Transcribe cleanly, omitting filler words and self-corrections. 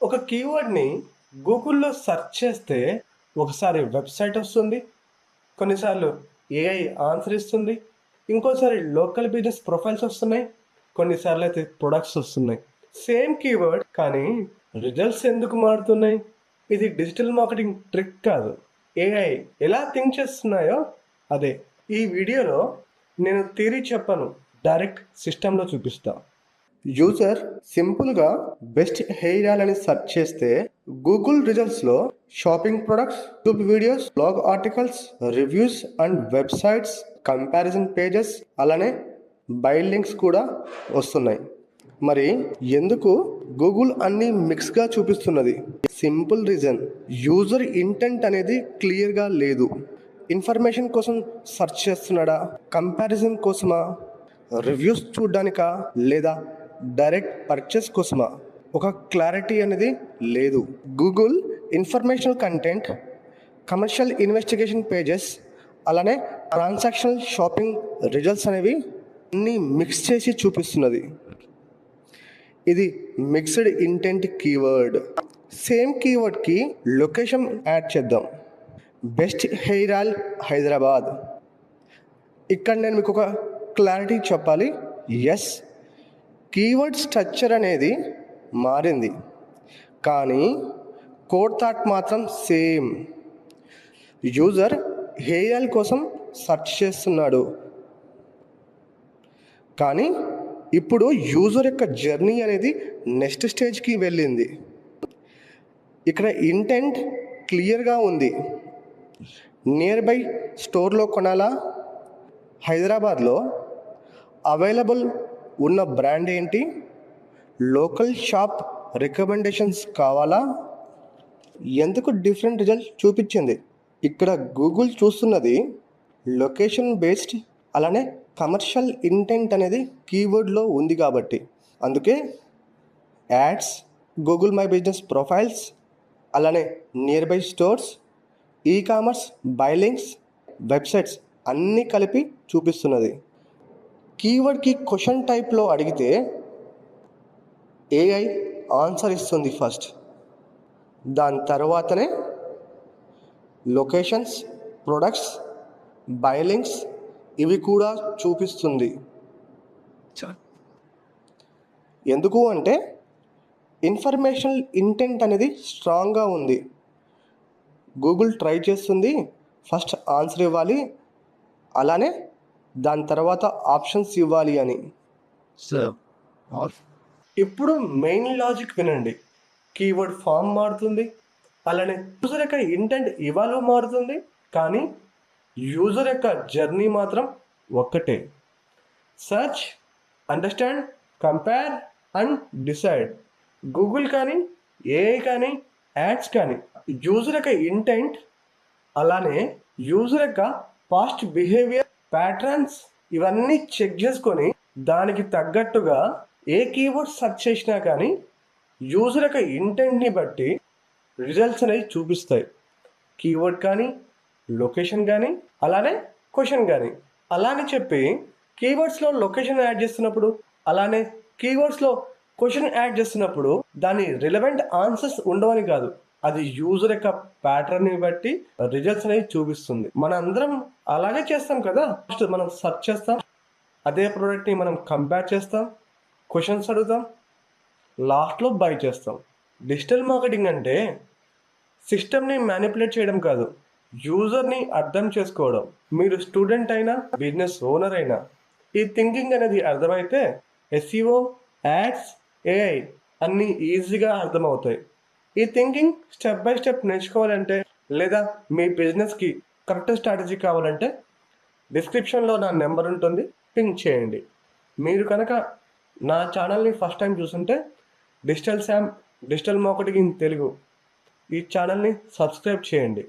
ఒక కీవర్డ్ని గూగుల్లో సెర్చ్ చేస్తే ఒకసారి వెబ్సైట్ వస్తుంది, కొన్నిసార్లు ఏఐ ఆన్సర్ ఇస్తుంది, ఇంకోసారి లోకల్ బిజినెస్ ప్రొఫైల్స్ వస్తున్నాయి, కొన్నిసార్లు అయితే ప్రొడక్ట్స్ వస్తున్నాయి. సేమ్ కీవర్డ్ కానీ రిజల్ట్స్ ఎందుకు మారుతున్నాయి? ఇది డిజిటల్ మార్కెటింగ్ ట్రిక్ కాదు, ఏఐ ఎలా థింక్ చేస్తున్నాయో అదే. ఈ వీడియోలో నేను థియరీ చెప్పను, డైరెక్ట్ సిస్టంలో చూపిస్తా. యూజర్ సింపుల్గా బెస్ట్ హెయిర్ ఆయిల్ అని సెర్చ్ చేస్తే గూగుల్ రిజల్ట్స్లో shopping products, YouTube videos, blog articles, reviews and websites, comparison pages, అలానే బై లింక్స్ కూడా వస్తున్నాయి. మరి ఎందుకు గూగుల్ అన్ని మిక్స్గా చూపిస్తున్నది? సింపుల్ రీజన్, యూజర్ ఇంటెంట్ అనేది క్లియర్గా లేదు. ఇన్ఫర్మేషన్ కోసం సెర్చ్ చేస్తున్నాడా, కంపారిజన్ కోసమా, రివ్యూస్ చూడడానికా, లేదా డైరెక్ట్ పర్చేస్ కోసమా? ఒక క్లారిటీ అనేది లేదు. Google informational content, commercial investigation pages, అలానే ట్రాన్సాక్షనల్ షాపింగ్ రిజల్ట్స్ అనేవి అన్నీ మిక్స్ చేసి చూపిస్తున్నది. ఇది మిక్స్డ్ ఇంటెంట్ కీవర్డ్. సేమ్ కీవర్డ్కి లొకేషన్ యాడ్ చేద్దాం. Best hair oil Hyderabad. ఇక్కడ నేను మీకు ఒక క్లారిటీ చెప్పాలి. ఎస్, కీవర్డ్ స్ట్రక్చర్ అనేది మారింది, కానీ కోడ్ థాట్ మాత్రం సేమ్. యూజర్ హెయిర్ ఆయిల్ కోసం సెర్చ్ చేస్తున్నాడు, కానీ ఇప్పుడు యూజర్ యొక్క జర్నీ అనేది నెక్స్ట్ స్టేజ్కి వెళ్ళింది. ఇక్కడ ఇంటెంట్ క్లియర్గా ఉంది. నియర్ బై స్టోర్లో కొనాలా, హైదరాబాద్లో అవైలబుల్ ఉన్న బ్రాండ్ ఏంటి, లోకల్ షాప్ రికమెండేషన్స్ కావాలా, ఎందుకు డిఫరెంట్ రిజల్ట్ చూపించింది? ఇక్కడ గూగుల్ చూస్తున్నది లొకేషన్ బేస్డ్, అలానే కమర్షియల్ ఇంటెంట్ అనేది కీవర్డ్లో ఉంది కాబట్టి. అందుకే ads, Google my business profiles, అలానే nearby stores, e commerce, buy links, websites అన్నీ కలిపి చూపిస్తున్నది. కీవర్డ్కి క్వశ్చన్ టైప్లో అడిగితే ఏఐ ఆన్సర్ ఇస్తుంది ఫస్ట్, దాని తర్వాతనే లొకేషన్స్, ప్రొడక్ట్స్, బై లింక్స్ ఇవి కూడా చూపిస్తుంది. ఎందుకు అంటే ఇన్ఫర్మేషనల్ ఇంటెంట్ అనేది స్ట్రాంగ్గా ఉంది. గూగుల్ ట్రై చేస్తుంది ఫస్ట్ ఆన్సర్ ఇవ్వాలి, అలానే దాని తర్వాత ఆప్షన్స్ ఇవ్వాలి అని. ఇప్పుడు మెయిన్ లాజిక్ వినండి. కీవర్డ్ ఫామ్ మారుతుంది, అలానే యూజర్ యొక్క ఇంటెంట్ ఇవాల్వ్ మారుతుంది, కానీ యూజర్ యొక్క జర్నీ మాత్రం ఒక్కటే. Search, understand, compare and decide. Google కానీ, ఏఐ కానీ, యాడ్స్ కానీ యూజర్ యొక్క ఇంటెంట్, అలానే యూజర్ యొక్క పాస్ట్ బిహేవియర్, ప్యాటర్న్స్ ఇవన్నీ చెక్ చేసుకొని దానికి తగ్గట్టుగా ఏ కీవర్డ్ సెర్చ్ చేసినా కానీ యూజర్ యొక్క ఇంటెంట్ని బట్టి రిజల్ట్స్ అనేవి చూపిస్తాయి. కీవర్డ్ కానీ, లొకేషన్ కానీ, అలానే క్వశ్చన్ కానీ. అలానే చెప్పి కీవర్డ్స్లో లొకేషన్ యాడ్ చేస్తున్నప్పుడు, అలానే కీవర్డ్స్లో క్వశ్చన్ యాడ్ చేస్తున్నప్పుడు దాని రిలవెంట్ ఆన్సర్స్ ఉండవని కాదు, అది యూజర్ యొక్క ప్యాటర్న్ని బట్టి రిజల్ట్స్ అనేవి చూపిస్తుంది. మన అందరం అలాగే చేస్తాం కదా. ఫస్ట్ మనం సెర్చ్ చేస్తాం, అదే ప్రోడక్ట్ని మనం కంపేర్ చేస్తాం, క్వశ్చన్స్ అడుగుతాం, లాస్ట్లో బై చేస్తాం. డిజిటల్ మార్కెటింగ్ అంటే సిస్టమ్ని మ్యానిపులేట్ చేయడం కాదు, యూజర్ని అర్థం చేసుకోవడం. మీరు స్టూడెంట్ అయినా, బిజినెస్ ఓనర్ అయినా ఈ థింకింగ్ అనేది అర్థమైతే ఎస్ఈఓ, యాడ్స్, ఏఐ అన్నీ ఈజీగా అర్థమవుతాయి. ఈ థింకింగ్ స్టెప్ బై స్టెప్ నేర్చుకోవాలంటే, లేదా మీ బిజినెస్కి కరెక్ట్ స్ట్రాటజీ కావాలంటే డిస్క్రిప్షన్లో నా నెంబర్ ఉంటుంది, పింక్ చేయండి. మీరు కనుక నా ఛానల్ని ఫస్ట్ టైం చూస్తుంటే డిజిటల్ మార్కెటింగ్ ఇన్ తెలుగు ఈ ఛానల్ని సబ్స్క్రైబ్ చేయండి.